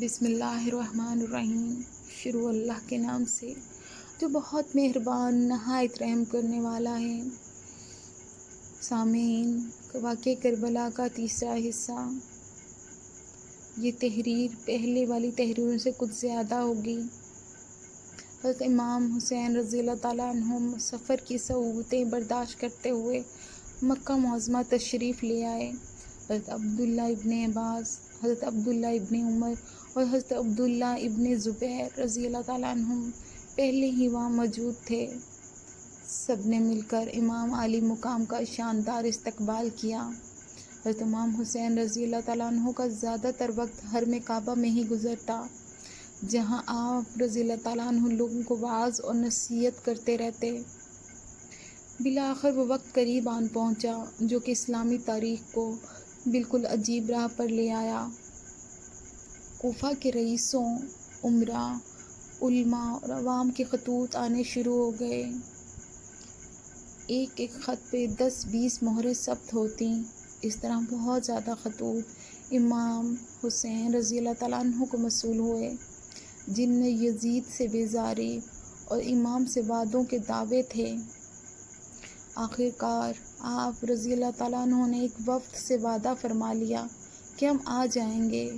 بسم اللہ الرحمن الرحیم۔ شروع اللہ کے نام سے جو بہت مہربان نہایت رحم کرنے والا ہے۔ سامعین، واقعہ کربلا کا تیسرا حصہ۔ یہ تحریر پہلے والی تحریروں سے کچھ زیادہ ہوگی۔ حضرت امام حسین رضی اللہ تعالیٰ عنہ سفر کی صعوبتیں برداشت کرتے ہوئے مکہ معظمہ تشریف لے آئے۔ حضرت عبداللہ ابن عباس، حضرت عبداللہ ابن عمر اور حضرت عبداللہ ابن زبیر رضی اللہ تعالیٰ عنہ پہلے ہی وہاں موجود تھے۔ سب نے مل کر امام عالی مقام کا شاندار استقبال کیا۔ حضرت امام حسین رضی اللہ تعالیٰ عنہ کا زیادہ تر وقت حرم کعبہ میں ہی گزرتا، جہاں آپ رضی اللہ تعالیٰ عنہ لوگوں کو وعظ اور نصیحت کرتے رہتے۔ بالآخر وہ وقت قریب آن پہنچا جو کہ اسلامی تاریخ کو بالکل عجیب راہ پر لے آیا۔ کوفہ کے رئیسوں، امراء، علماء اور عوام کے خطوط آنے شروع ہو گئے۔ ایک ایک خط پہ 10-20 مہریں ثبت ہوتیں۔ اس طرح بہت زیادہ خطوط امام حسین رضی اللہ تعالیٰ عنہ کو موصول ہوئے، جن میں یزید سے بیزاری اور امام سے وعدوں کے دعوے تھے۔ آخر کار آپ رضی اللہ تعالیٰ عنہ نے ایک وفد سے وعدہ فرما لیا کہ ہم آ جائیں گے،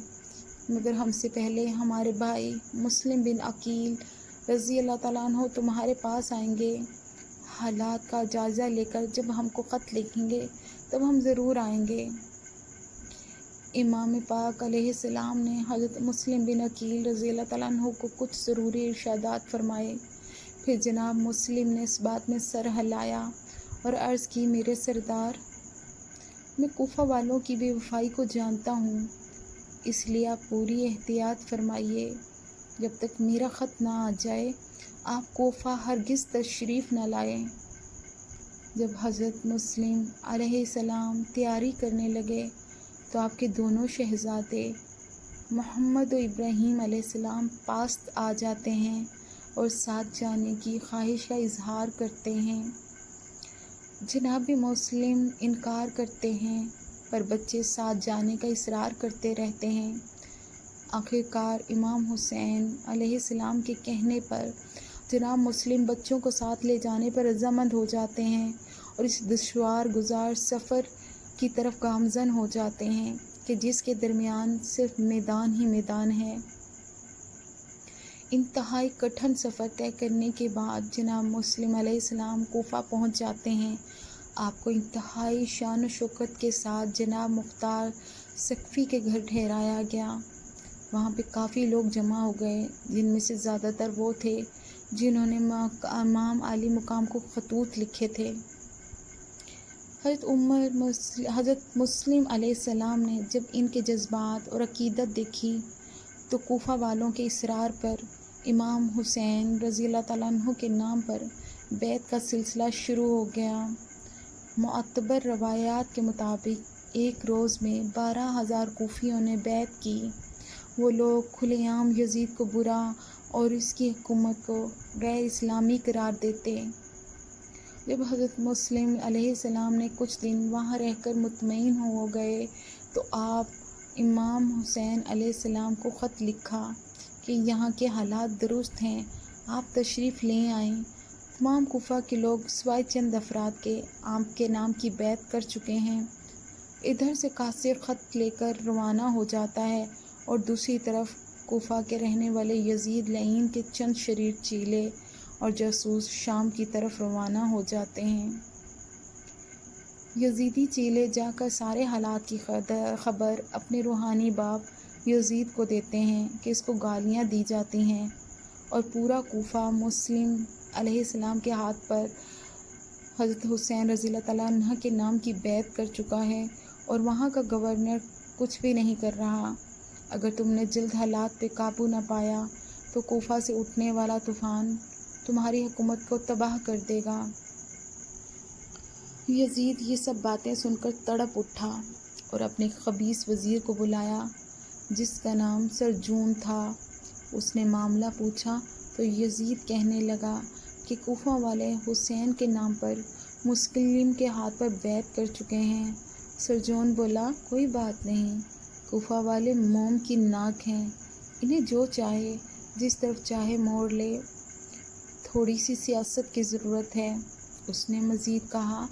مگر ہم سے پہلے ہمارے بھائی مسلم بن عقیل رضی اللہ تعالیٰ عنہ تمہارے پاس آئیں گے۔ حالات کا جائزہ لے کر جب ہم کو خط لکھیں گے تب ہم ضرور آئیں گے۔ امام پاک علیہ السلام نے حضرت مسلم بن عقیل رضی اللہ تعالیٰ عنہ کو کچھ ضروری ارشادات فرمائے۔ پھر جناب مسلم نے اس بات میں سر ہلایا اور عرض کی، میرے سردار، میں کوفہ والوں کی بے وفائی کو جانتا ہوں، اس لیے آپ پوری احتیاط فرمائیے۔ جب تک میرا خط نہ آ جائے آپ کوفہ ہرگز تشریف نہ لائیں۔ جب حضرت مسلم علیہ السلام تیاری کرنے لگے تو آپ کے دونوں شہزادے محمد و ابراہیم علیہ السلام پاس آ جاتے ہیں اور ساتھ جانے کی خواہش کا اظہار کرتے ہیں۔ جناب مسلم انکار کرتے ہیں، پر بچے ساتھ جانے کا اصرار کرتے رہتے ہیں۔ آخر کار امام حسین علیہ السلام کے کہنے پر جناب مسلم بچوں کو ساتھ لے جانے پر رضامند ہو جاتے ہیں اور اس دشوار گزار سفر کی طرف گامزن ہو جاتے ہیں کہ جس کے درمیان صرف میدان ہی میدان ہے۔ انتہائی کٹھن سفر طے کرنے کے بعد جناب مسلم علیہ السلام کوفہ پہنچ جاتے ہیں۔ آپ کو انتہائی شان و شوکت کے ساتھ جناب مختار ثقفی کے گھر ٹھہرایا گیا۔ وہاں پہ کافی لوگ جمع ہو گئے، جن میں سے زیادہ تر وہ تھے جنہوں نے امام عالی مقام کو خطوط لکھے تھے۔ حضرت مسلم علیہ السلام نے جب ان کے جذبات اور عقیدت دیکھی تو کوفہ والوں کے اصرار پر امام حسین رضی اللہ تعالیٰ عنہ کے نام پر بیعت کا سلسلہ شروع ہو گیا۔ معتبر روایات کے مطابق ایک روز میں 12,000 کوفیوں نے بیعت کی۔ وہ لوگ کھلے عام یزید کو برا اور اس کی حکومت کو غیر اسلامی قرار دیتے۔ جب حضرت مسلم علیہ السلام نے کچھ دن وہاں رہ کر مطمئن ہو گئے تو آپ امام حسین علیہ السلام کو خط لکھا کہ یہاں کے حالات درست ہیں، آپ تشریف لے آئیں۔ تمام کوفہ کے لوگ سوائے چند افراد کے آپ کے نام کی بیعت کر چکے ہیں۔ ادھر سے قاصر خط لے کر روانہ ہو جاتا ہے اور دوسری طرف کوفہ کے رہنے والے یزید لعین کے چند شریر چیلے اور جاسوس شام کی طرف روانہ ہو جاتے ہیں۔ یزیدی چیلے جا کر سارے حالات کی خبر اپنے روحانی باپ یزید کو دیتے ہیں کہ اس کو گالیاں دی جاتی ہیں اور پورا کوفہ مسلم علیہ السلام کے ہاتھ پر حضرت حسین رضی اللہ تعالیٰ عنہ کے نام کی بیعت کر چکا ہے اور وہاں کا گورنر کچھ بھی نہیں کر رہا۔ اگر تم نے جلد حالات پہ قابو نہ پایا تو کوفہ سے اٹھنے والا طوفان تمہاری حکومت کو تباہ کر دے گا۔ یزید یہ سب باتیں سن کر تڑپ اٹھا اور اپنے خبیث وزیر کو بلایا جس کا نام سرجون تھا۔ اس نے معاملہ پوچھا تو یزید کہنے لگا کہ کوفہ والے حسین کے نام پر مسلم کے ہاتھ پر بیعت کر چکے ہیں۔ سرجون بولا، کوئی بات نہیں، کوفہ والے موم کی ناک ہیں، انہیں جو چاہے جس طرف چاہے موڑ لے، تھوڑی سی سیاست کی ضرورت ہے۔ اس نے مزید کہا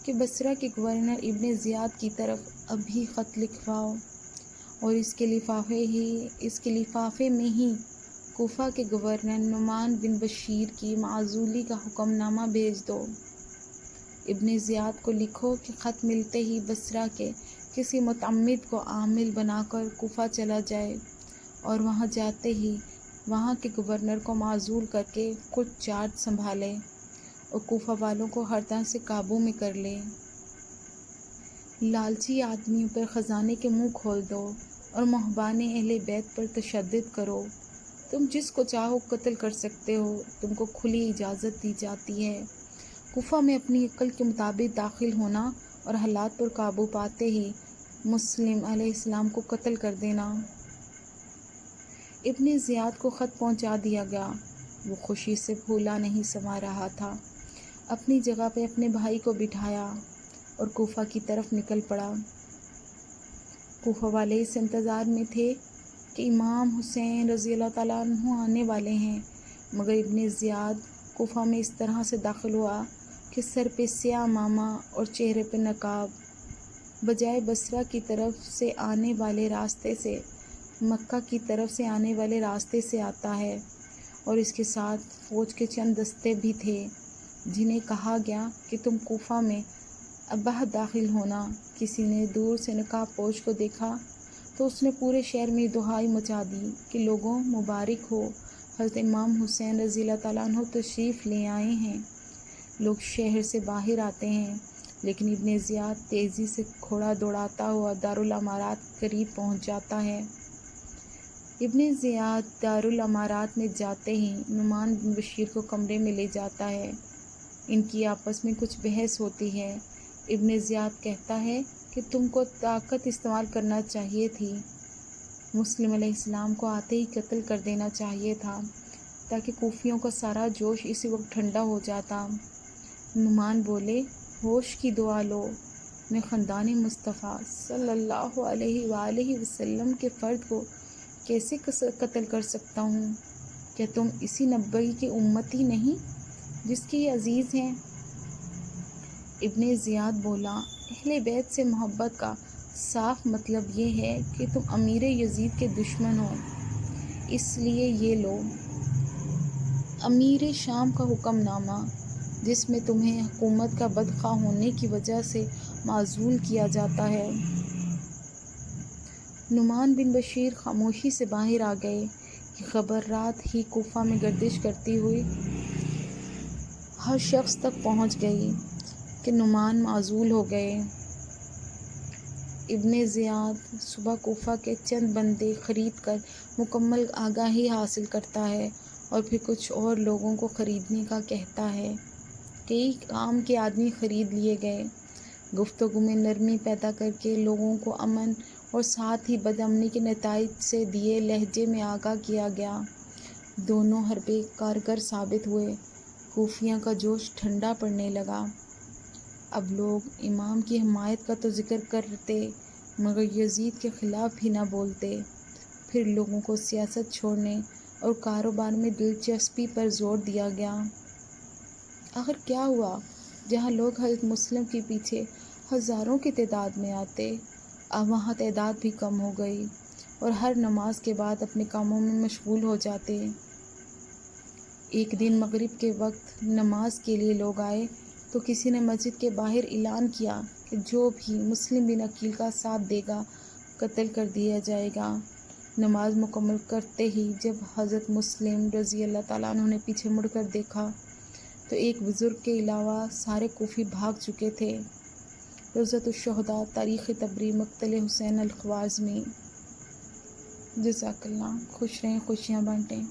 کہ بصرہ کے گورنر ابن زیاد کی طرف ابھی خط لکھواؤ اور اس کے لفافے میں ہی کوفہ کے گورنر نعمان بن بشیر کی معزولی کا حکم نامہ بھیج دو۔ ابن زیاد کو لکھو کہ خط ملتے ہی بصرہ کے کسی متعمد کو عامل بنا کر کوفہ چلا جائے اور وہاں جاتے ہی وہاں کے گورنر کو معزول کر کے کچھ چارج سنبھالے اور کوفہ والوں کو ہر طرح سے قابو میں کر لے۔ لالچی آدمیوں پر خزانے کے منہ کھول دو اور محبان اہل بیت پر تشدد کرو۔ تم جس کو چاہو قتل کر سکتے ہو، تم کو کھلی اجازت دی جاتی ہے کوفہ میں اپنی عقل کے مطابق داخل ہونا اور حالات پر قابو پاتے ہی مسلم علیہ السلام کو قتل کر دینا۔ ابن زیاد کو خط پہنچا دیا گیا۔ وہ خوشی سے پھولا نہیں سما رہا تھا۔ اپنی جگہ پہ اپنے بھائی کو بٹھایا اور کوفہ کی طرف نکل پڑا۔ کوفہ والے اس انتظار میں تھے کہ امام حسین رضی اللہ تعالیٰ عنہ آنے والے ہیں، مگر ابن زیاد کوفہ میں اس طرح سے داخل ہوا کہ سر پہ سیاہ عمامہ اور چہرے پہ نقاب، بجائے بصرہ کی طرف سے آنے والے راستے سے مکہ کی طرف سے آنے والے راستے سے آتا ہے، اور اس کے ساتھ فوج کے چند دستے بھی تھے جنہیں کہا گیا کہ تم کوفہ میں اباہ داخل ہونا۔ کسی نے دور سے نقاب پوش کو دیکھا تو اس نے پورے شہر میں دہائی مچا دی کہ لوگوں مبارک ہو، حضرت امام حسین رضی اللہ تعالیٰ عنہ تشریف لے آئے ہیں۔ لوگ شہر سے باہر آتے ہیں، لیکن ابن زیاد تیزی سے گھوڑا دوڑاتا ہوا دارالامارات قریب پہنچ جاتا ہے۔ ابن زیاد دارالامارات میں جاتے ہی نعمان بن بشیر کو کمرے میں لے جاتا ہے۔ ان کی آپس میں کچھ بحث ہوتی ہے۔ ابن زیاد کہتا ہے کہ تم کو طاقت استعمال کرنا چاہیے تھی، مسلم علیہ السلام کو آتے ہی قتل کر دینا چاہیے تھا تاکہ کوفیوں کا سارا جوش اسی وقت ٹھنڈا ہو جاتا۔ نعمان بولے، ہوش کی دعا لو، میں خاندان مصطفیٰ صلی اللہ علیہ وآلہ وسلم کے فرد کو کیسے قتل کر سکتا ہوں؟ کیا تم اسی نبی کی امتی نہیں جس کے یہ عزیز ہیں؟ ابن زیاد بولا، اہل بیت سے محبت کا صاف مطلب یہ ہے کہ تم امیر یزید کے دشمن ہو، اس لیے یہ لو امیر شام کا حکم نامہ جس میں تمہیں حکومت کا بدخواہ ہونے کی وجہ سے معزول کیا جاتا ہے۔ نعمان بن بشیر خاموشی سے باہر آ گئے۔ یہ خبر رات ہی کوفہ میں گردش کرتی ہوئی ہر شخص تک پہنچ گئی کہ نعمان معزول ہو گئے۔ ابن زیاد صبح کوفہ کے چند بندے خرید کر مکمل آگاہی حاصل کرتا ہے اور پھر کچھ اور لوگوں کو خریدنے کا کہتا ہے۔ کئی کام کے آدمی خرید لیے گئے۔ گفتگو میں نرمی پیدا کر کے لوگوں کو امن اور ساتھ ہی بد امنی کے نتائج سے دیے لہجے میں آگاہ کیا گیا۔ دونوں حربے کارگر ثابت ہوئے۔ کوفیوں کا جوش ٹھنڈا پڑنے لگا۔ اب لوگ امام کی حمایت کا تو ذکر کرتے مگر یزید کے خلاف بھی نہ بولتے۔ پھر لوگوں کو سیاست چھوڑنے اور کاروبار میں دلچسپی پر زور دیا گیا۔ آخر کیا ہوا؟ جہاں لوگ حضرت مسلم کے پیچھے ہزاروں کی تعداد میں آتے، اب وہاں تعداد بھی کم ہو گئی اور ہر نماز کے بعد اپنے کاموں میں مشغول ہو جاتے۔ ایک دن مغرب کے وقت نماز کے لیے لوگ آئے تو کسی نے مسجد کے باہر اعلان کیا کہ جو بھی مسلم بن عقیل کا ساتھ دے گا قتل کر دیا جائے گا۔ نماز مکمل کرتے ہی جب حضرت مسلم رضی اللہ تعالیٰ عنہ نے پیچھے مڑ کر دیکھا تو ایک بزرگ کے علاوہ سارے کوفی بھاگ چکے تھے۔ روضۃ الشہداء، تاریخ تبری، مقتل حسین الخوارزمی۔ جزاک اللہ۔ خوش رہیں، خوشیاں بانٹیں۔